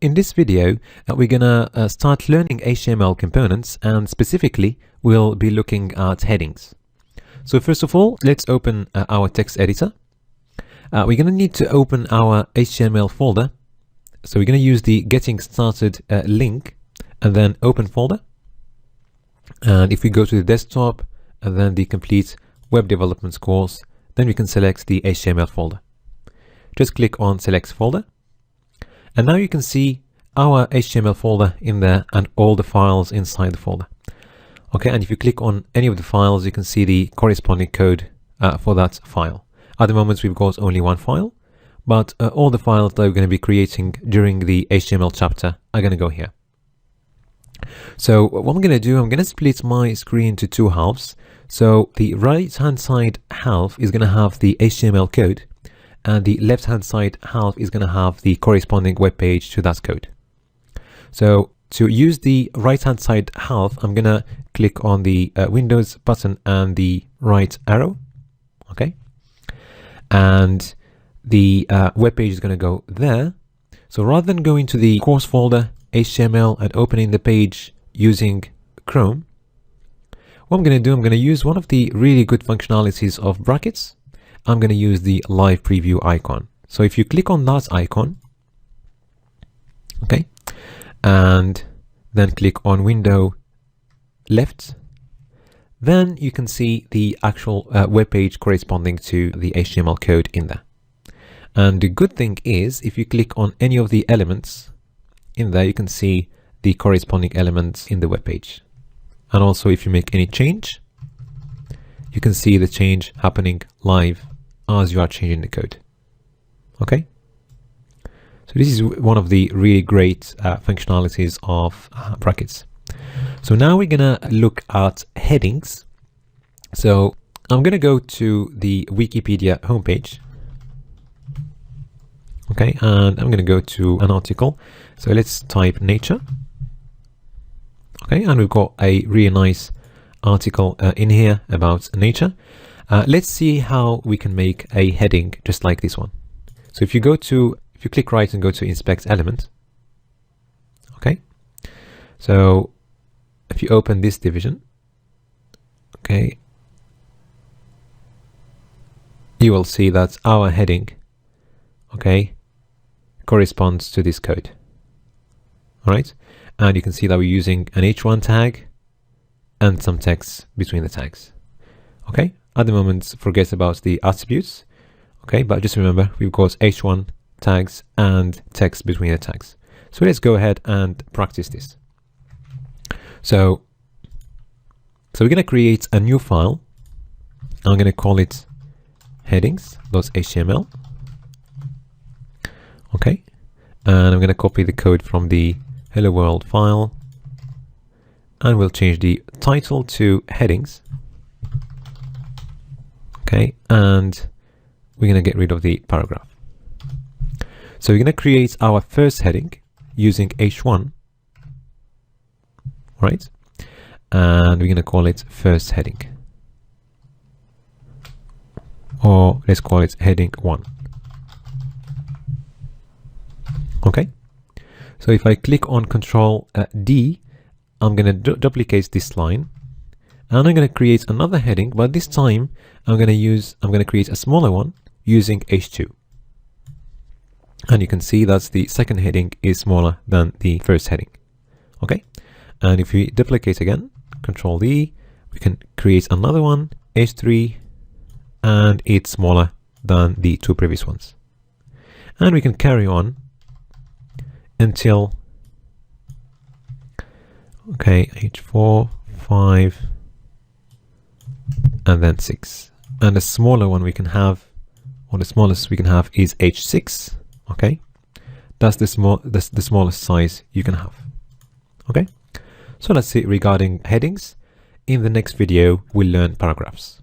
In this video, we're gonna start learning HTML components, and specifically, we'll be looking at headings. So first of all, let's open our text editor. We're gonna need to open our HTML folder. So we're gonna use the Getting Started link, and then Open Folder. And if we go to the desktop, and then the Complete Web Development course, then we can select the HTML folder. Just click on Select Folder. And now you can see our HTML folder in there and all the files inside the folder. Okay, and if you click on any of the files, you can see the corresponding code for that file. At the moment, we've got only one file, but all the files that we're going to be creating during the HTML chapter are going to go here. So what I'm going to do, I'm going to split my screen into two halves. So the right-hand side half is going to have the HTML code, and the left-hand side half is going to have the corresponding web page to that code. So to use the right-hand side half, I'm going to click on the Windows button and the right arrow, okay? And the web page is going to go there. So rather than going to the course folder, HTML, and opening the page using Chrome, what I'm going to do, I'm going to use one of the really good functionalities of brackets. I'm going to use the live preview icon. So if you click on that icon, okay, and then click on window left, then you can see the actual web page corresponding to the HTML code in there. And the good thing is, if you click on any of the elements in there, you can see the corresponding elements in the web page. And also, if you make any change, you can see the change happening live as you are changing the code. Okay, so this is one of the really great functionalities of brackets. So now we're gonna look at headings. So I'm gonna go to the Wikipedia homepage, okay, and I'm gonna go to an article. So let's type nature, okay, and we've got a really nice article in here about nature. Let's see how we can make a heading just like this one. So if you click right and go to inspect element, okay, so if you open this division, okay, you will see that our heading, okay, corresponds to this code. All right, and you can see that we're using an h1 tag and some text between the tags. Okay, at the moment, forget about the attributes. Okay, but just remember, we've got h1 tags and text between the tags. So let's go ahead and practice this. So we're going to create a new file. I'm going to call it headings.html. Okay, and I'm going to copy the code from the hello world file, and we'll change the title to headings. Okay, and we're going to get rid of the paragraph. So we're going to create our first heading using h1, right? And we're going to call it first heading, or let's call it heading 1. Okay, so if I click on Control D, I'm going to duplicate this line, and I'm going to create another heading, but this time I'm going to create a smaller one using h2. And you can see that the second heading is smaller than the first heading. Okay, and if we duplicate again, Control D, we can create another one, h3, and it's smaller than the two previous ones. And we can carry on until, okay, h4, 5, and then 6. And the smaller one we can have, or the smallest we can have, is h6. Okay, that's the smallest size you can have. Okay, so that's it regarding headings. In the next video, we'll learn paragraphs.